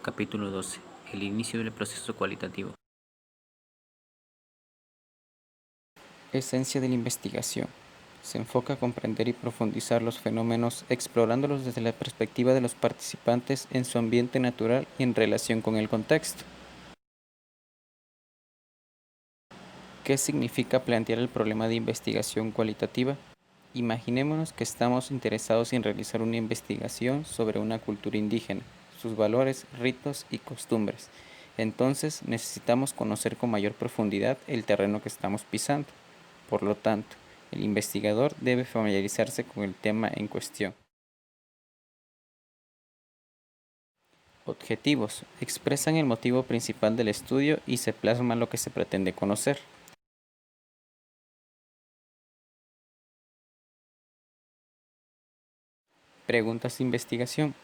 Capítulo 12. El inicio del proceso cualitativo. Esencia de la investigación. Se enfoca a comprender y profundizar los fenómenos explorándolos desde la perspectiva de los participantes en su ambiente natural y en relación con el contexto. ¿Qué significa plantear el problema de investigación cualitativa? Imaginémonos que estamos interesados en realizar una investigación sobre una cultura indígena, sus valores, ritos y costumbres. Entonces necesitamos conocer con mayor profundidad el terreno que estamos pisando. Por lo tanto, el investigador debe familiarizarse con el tema en cuestión. Objetivos. Expresan el motivo principal del estudio y se plasma lo que se pretende conocer. Preguntas de investigación.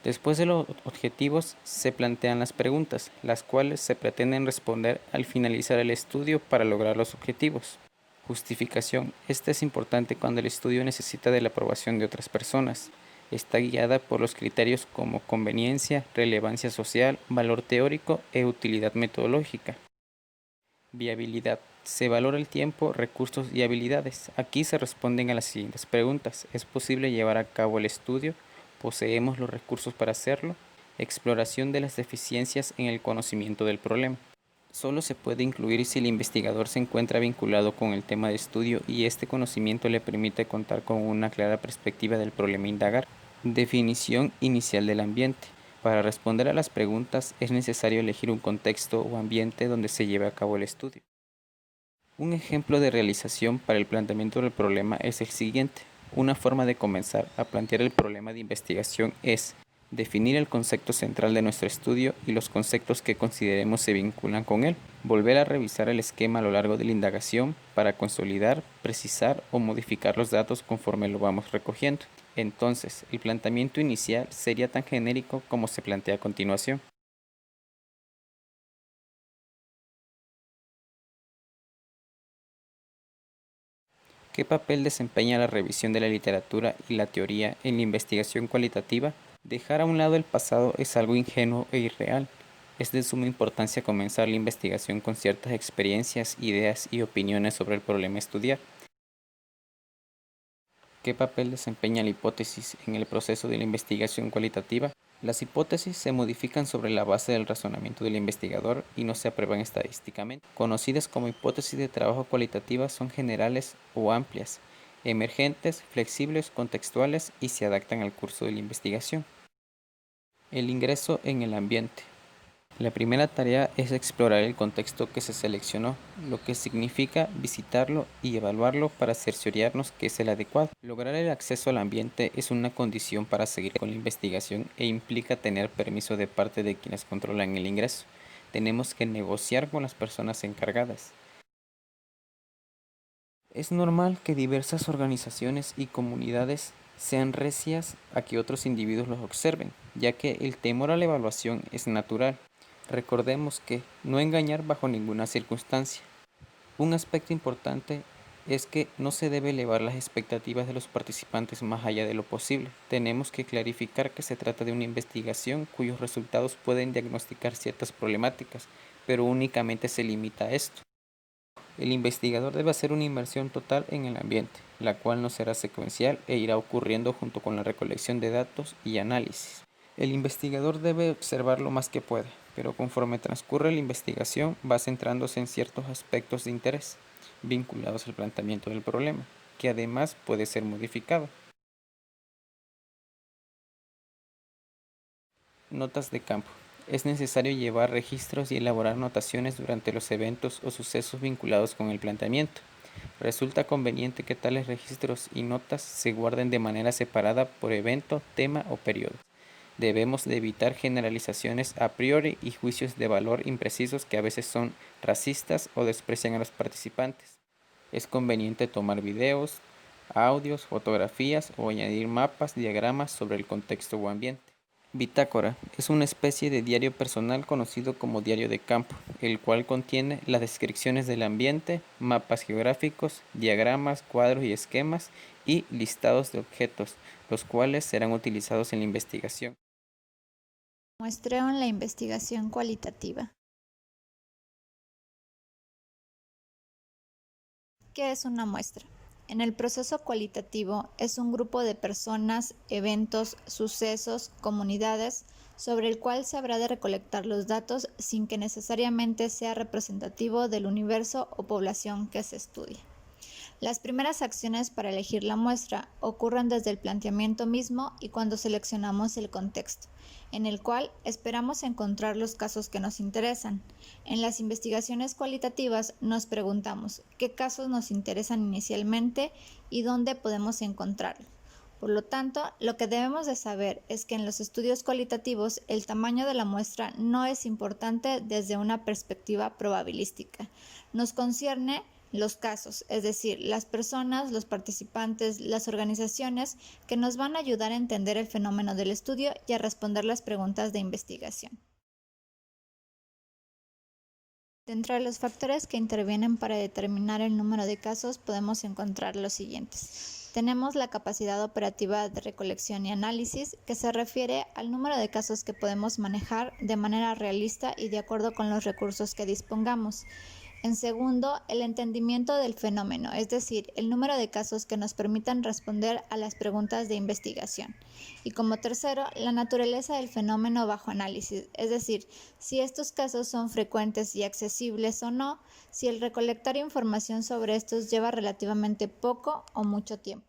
Después de los objetivos se plantean las preguntas, las cuales se pretenden responder al finalizar el estudio para lograr los objetivos. Justificación. Esta es importante cuando el estudio necesita de la aprobación de otras personas. Está guiada por los criterios como conveniencia, relevancia social, valor teórico e utilidad metodológica. Viabilidad. Se valora el tiempo, recursos y habilidades. Aquí se responden a las siguientes preguntas. ¿Es posible llevar a cabo el estudio? ¿Poseemos los recursos para hacerlo? Exploración de las deficiencias en el conocimiento del problema. Solo se puede incluir si el investigador se encuentra vinculado con el tema de estudio y este conocimiento le permite contar con una clara perspectiva del problema a indagar. Definición inicial del ambiente. Para responder a las preguntas es necesario elegir un contexto o ambiente donde se lleve a cabo el estudio. Un ejemplo de realización para el planteamiento del problema es el siguiente. Una forma de comenzar a plantear el problema de investigación es definir el concepto central de nuestro estudio y los conceptos que consideremos se vinculan con él. Volver a revisar el esquema a lo largo de la indagación para consolidar, precisar o modificar los datos conforme lo vamos recogiendo. Entonces, el planteamiento inicial sería tan genérico como se plantea a continuación. ¿Qué papel desempeña la revisión de la literatura y la teoría en la investigación cualitativa? Dejar a un lado el pasado es algo ingenuo e irreal. Es de suma importancia comenzar la investigación con ciertas experiencias, ideas y opiniones sobre el problema a estudiar. ¿Qué papel desempeña la hipótesis en el proceso de la investigación cualitativa? Las hipótesis se modifican sobre la base del razonamiento del investigador y no se aprueban estadísticamente. Conocidas como hipótesis de trabajo cualitativas son generales o amplias, emergentes, flexibles, contextuales y se adaptan al curso de la investigación. El ingreso en el ambiente. La primera tarea es explorar el contexto que se seleccionó, lo que significa visitarlo y evaluarlo para cerciorarnos que es el adecuado. Lograr el acceso al ambiente es una condición para seguir con la investigación e implica tener permiso de parte de quienes controlan el ingreso. Tenemos que negociar con las personas encargadas. Es normal que diversas organizaciones y comunidades sean recias a que otros individuos los observen, ya que el temor a la evaluación es natural. Recordemos que no engañar bajo ninguna circunstancia. Un aspecto importante es que no se debe elevar las expectativas de los participantes más allá de lo posible. Tenemos que clarificar que se trata de una investigación cuyos resultados pueden diagnosticar ciertas problemáticas, pero únicamente se limita a esto. El investigador debe hacer una inmersión total en el ambiente, la cual no será secuencial e irá ocurriendo junto con la recolección de datos y análisis. El investigador debe observar lo más que pueda, pero conforme transcurre la investigación va centrándose en ciertos aspectos de interés vinculados al planteamiento del problema, que además puede ser modificado. Notas de campo. Es necesario llevar registros y elaborar anotaciones durante los eventos o sucesos vinculados con el planteamiento. Resulta conveniente que tales registros y notas se guarden de manera separada por evento, tema o periodo. Debemos de evitar generalizaciones a priori y juicios de valor imprecisos que a veces son racistas o desprecian a los participantes. Es conveniente tomar videos, audios, fotografías o añadir mapas, diagramas sobre el contexto o ambiente. Bitácora es una especie de diario personal conocido como diario de campo, el cual contiene las descripciones del ambiente, mapas geográficos, diagramas, cuadros y esquemas y listados de objetos, los cuales serán utilizados en la investigación. Muestreo en la investigación cualitativa. ¿Qué es una muestra? En el proceso cualitativo es un grupo de personas, eventos, sucesos, comunidades, sobre el cual se habrá de recolectar los datos sin que necesariamente sea representativo del universo o población que se estudia. Las primeras acciones para elegir la muestra ocurren desde el planteamiento mismo y cuando seleccionamos el contexto, en el cual esperamos encontrar los casos que nos interesan. En las investigaciones cualitativas nos preguntamos qué casos nos interesan inicialmente y dónde podemos encontrarlos. Por lo tanto, lo que debemos de saber es que en los estudios cualitativos el tamaño de la muestra no es importante desde una perspectiva probabilística. Nos concierne los casos, es decir, las personas, los participantes, las organizaciones que nos van a ayudar a entender el fenómeno del estudio y a responder las preguntas de investigación. Dentro de los factores que intervienen para determinar el número de casos podemos encontrar los siguientes. Tenemos la capacidad operativa de recolección y análisis, que se refiere al número de casos que podemos manejar de manera realista y de acuerdo con los recursos que dispongamos. En segundo, el entendimiento del fenómeno, es decir, el número de casos que nos permitan responder a las preguntas de investigación. Y como tercero, la naturaleza del fenómeno bajo análisis, es decir, si estos casos son frecuentes y accesibles o no, si el recolectar información sobre estos lleva relativamente poco o mucho tiempo.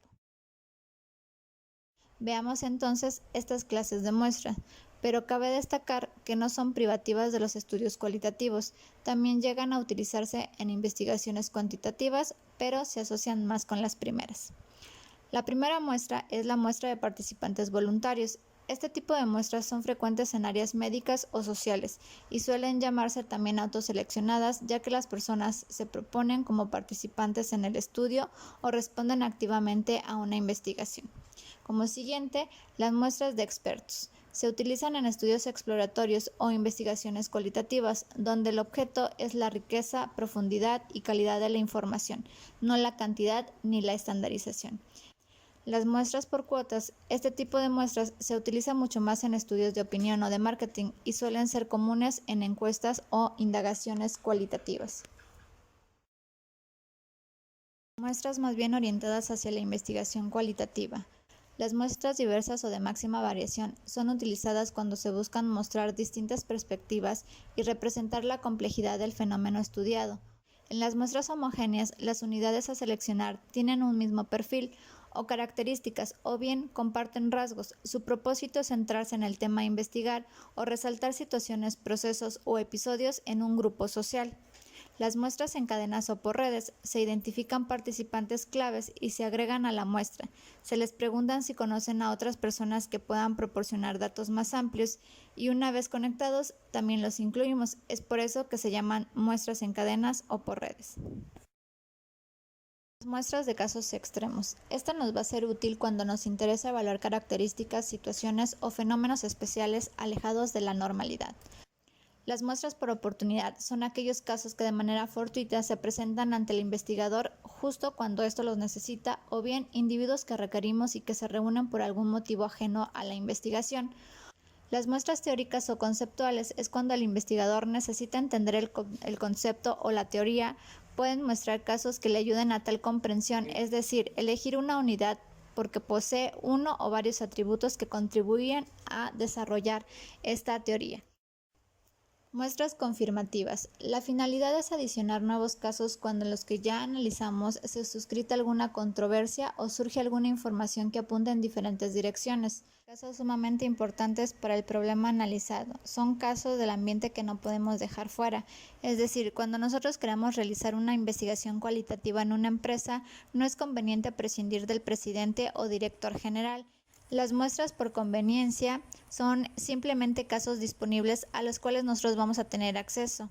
Veamos entonces estas clases de muestras, pero cabe destacar que no son privativas de los estudios cualitativos, también llegan a utilizarse en investigaciones cuantitativas, pero se asocian más con las primeras. La primera muestra es la muestra de participantes voluntarios. Este tipo de muestras son frecuentes en áreas médicas o sociales y suelen llamarse también autoseleccionadas, ya que las personas se proponen como participantes en el estudio o responden activamente a una investigación. Como siguiente, las muestras de expertos. Se utilizan en estudios exploratorios o investigaciones cualitativas, donde el objeto es la riqueza, profundidad y calidad de la información, no la cantidad ni la estandarización. Las muestras por cuotas. Este tipo de muestras se utiliza mucho más en estudios de opinión o de marketing y suelen ser comunes en encuestas o indagaciones cualitativas. Muestras más bien orientadas hacia la investigación cualitativa. Las muestras diversas o de máxima variación son utilizadas cuando se buscan mostrar distintas perspectivas y representar la complejidad del fenómeno estudiado. En las muestras homogéneas, las unidades a seleccionar tienen un mismo perfil o características o bien comparten rasgos. Su propósito es centrarse en el tema a investigar o resaltar situaciones, procesos o episodios en un grupo social. Las muestras en cadenas o por redes se identifican participantes claves y se agregan a la muestra. Se les preguntan si conocen a otras personas que puedan proporcionar datos más amplios y una vez conectados también los incluimos. Es por eso que se llaman muestras en cadenas o por redes. Muestras de casos extremos. Esta nos va a ser útil cuando nos interesa evaluar características, situaciones o fenómenos especiales alejados de la normalidad. Las muestras por oportunidad son aquellos casos que de manera fortuita se presentan ante el investigador justo cuando ésto los necesita o bien individuos que requerimos y que se reúnen por algún motivo ajeno a la investigación. Las muestras teóricas o conceptuales es cuando el investigador necesita entender el concepto o la teoría. Pueden mostrar casos que le ayuden a tal comprensión, es decir, elegir una unidad porque posee uno o varios atributos que contribuyen a desarrollar esta teoría. Muestras confirmativas. La finalidad es adicionar nuevos casos cuando en los que ya analizamos se suscita alguna controversia o surge alguna información que apunta en diferentes direcciones. Casos sumamente importantes para el problema analizado. Son casos del ambiente que no podemos dejar fuera. Es decir, cuando nosotros queremos realizar una investigación cualitativa en una empresa, no es conveniente prescindir del presidente o director general. Las muestras por conveniencia son simplemente casos disponibles a los cuales nosotros vamos a tener acceso.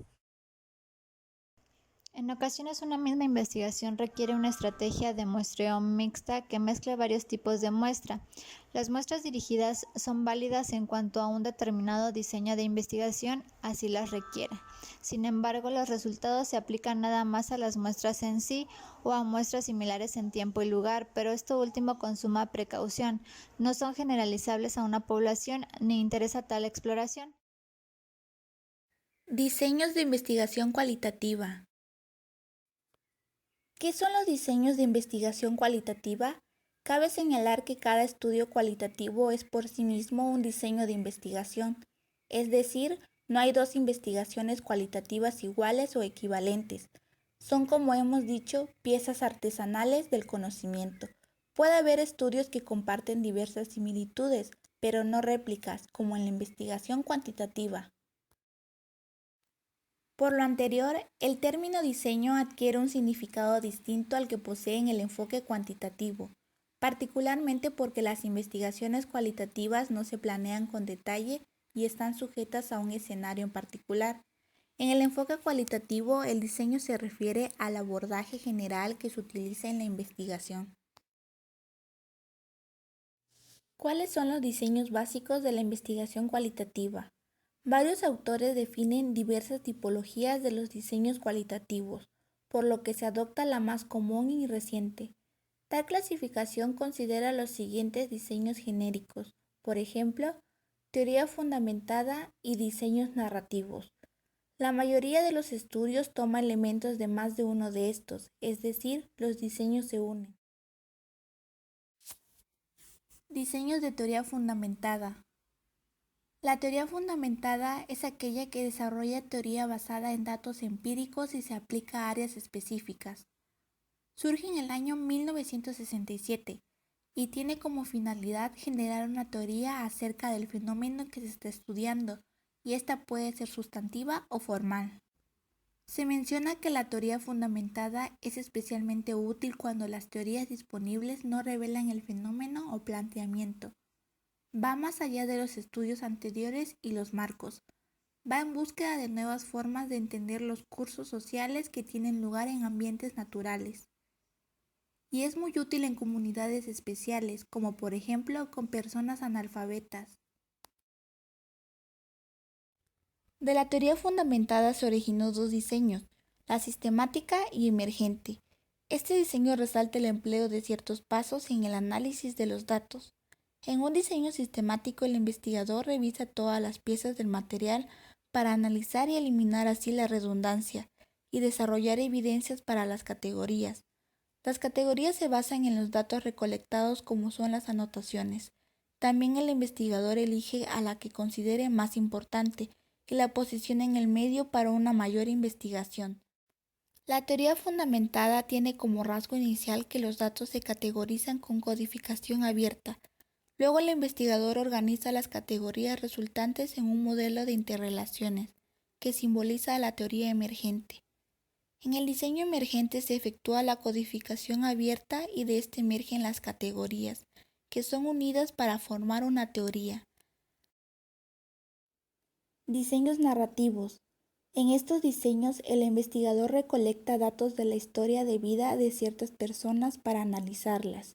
En ocasiones una misma investigación requiere una estrategia de muestreo mixta que mezcle varios tipos de muestra. Las muestras dirigidas son válidas en cuanto a un determinado diseño de investigación así las requiera. Sin embargo, los resultados se aplican nada más a las muestras en sí o a muestras similares en tiempo y lugar, pero esto último con suma precaución. No son generalizables a una población ni interesa tal exploración. Diseños de investigación cualitativa. ¿Qué son los diseños de investigación cualitativa? Cabe señalar que cada estudio cualitativo es por sí mismo un diseño de investigación, es decir, no hay dos investigaciones cualitativas iguales o equivalentes. Son, como hemos dicho, piezas artesanales del conocimiento. Puede haber estudios que comparten diversas similitudes, pero no réplicas, como en la investigación cuantitativa. Por lo anterior, el término diseño adquiere un significado distinto al que posee en el enfoque cuantitativo, particularmente porque las investigaciones cualitativas no se planean con detalle y están sujetas a un escenario en particular. En el enfoque cualitativo, el diseño se refiere al abordaje general que se utiliza en la investigación. ¿Cuáles son los diseños básicos de la investigación cualitativa? Varios autores definen diversas tipologías de los diseños cualitativos, por lo que se adopta la más común y reciente. Tal clasificación considera los siguientes diseños genéricos, por ejemplo, teoría fundamentada y diseños narrativos. La mayoría de los estudios toma elementos de más de uno de estos, es decir, los diseños se unen. Diseños de teoría fundamentada. La teoría fundamentada es aquella que desarrolla teoría basada en datos empíricos y se aplica a áreas específicas. Surge en el año 1967 y tiene como finalidad generar una teoría acerca del fenómeno que se está estudiando, y esta puede ser sustantiva o formal. Se menciona que la teoría fundamentada es especialmente útil cuando las teorías disponibles no revelan el fenómeno o planteamiento. Va más allá de los estudios anteriores y los marcos. Va en búsqueda de nuevas formas de entender los cursos sociales que tienen lugar en ambientes naturales. Y es muy útil en comunidades especiales, como por ejemplo con personas analfabetas. De la teoría fundamentada se originó dos diseños, la sistemática y emergente. Este diseño resalta el empleo de ciertos pasos en el análisis de los datos. En un diseño sistemático, el investigador revisa todas las piezas del material para analizar y eliminar así la redundancia y desarrollar evidencias para las categorías. Las categorías se basan en los datos recolectados como son las anotaciones. También el investigador elige a la que considere más importante y la posiciona en el medio para una mayor investigación. La teoría fundamentada tiene como rasgo inicial que los datos se categorizan con codificación abierta. Luego el investigador organiza las categorías resultantes en un modelo de interrelaciones, que simboliza la teoría emergente. En el diseño emergente se efectúa la codificación abierta y de este emergen las categorías, que son unidas para formar una teoría. Diseños narrativos. En estos diseños el investigador recolecta datos de la historia de vida de ciertas personas para analizarlas.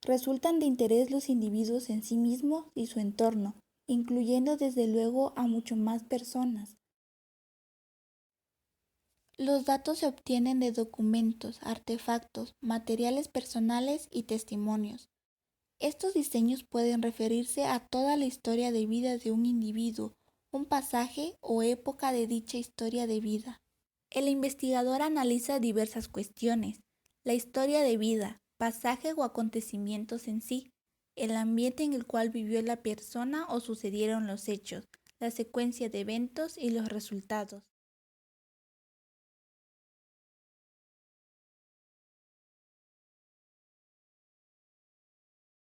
Resultan de interés los individuos en sí mismos y su entorno, incluyendo desde luego a mucho más personas. Los datos se obtienen de documentos, artefactos, materiales personales y testimonios. Estos diseños pueden referirse a toda la historia de vida de un individuo, un pasaje o época de dicha historia de vida. El investigador analiza diversas cuestiones: la historia de vida, pasaje o acontecimientos en sí, el ambiente en el cual vivió la persona o sucedieron los hechos, la secuencia de eventos y los resultados.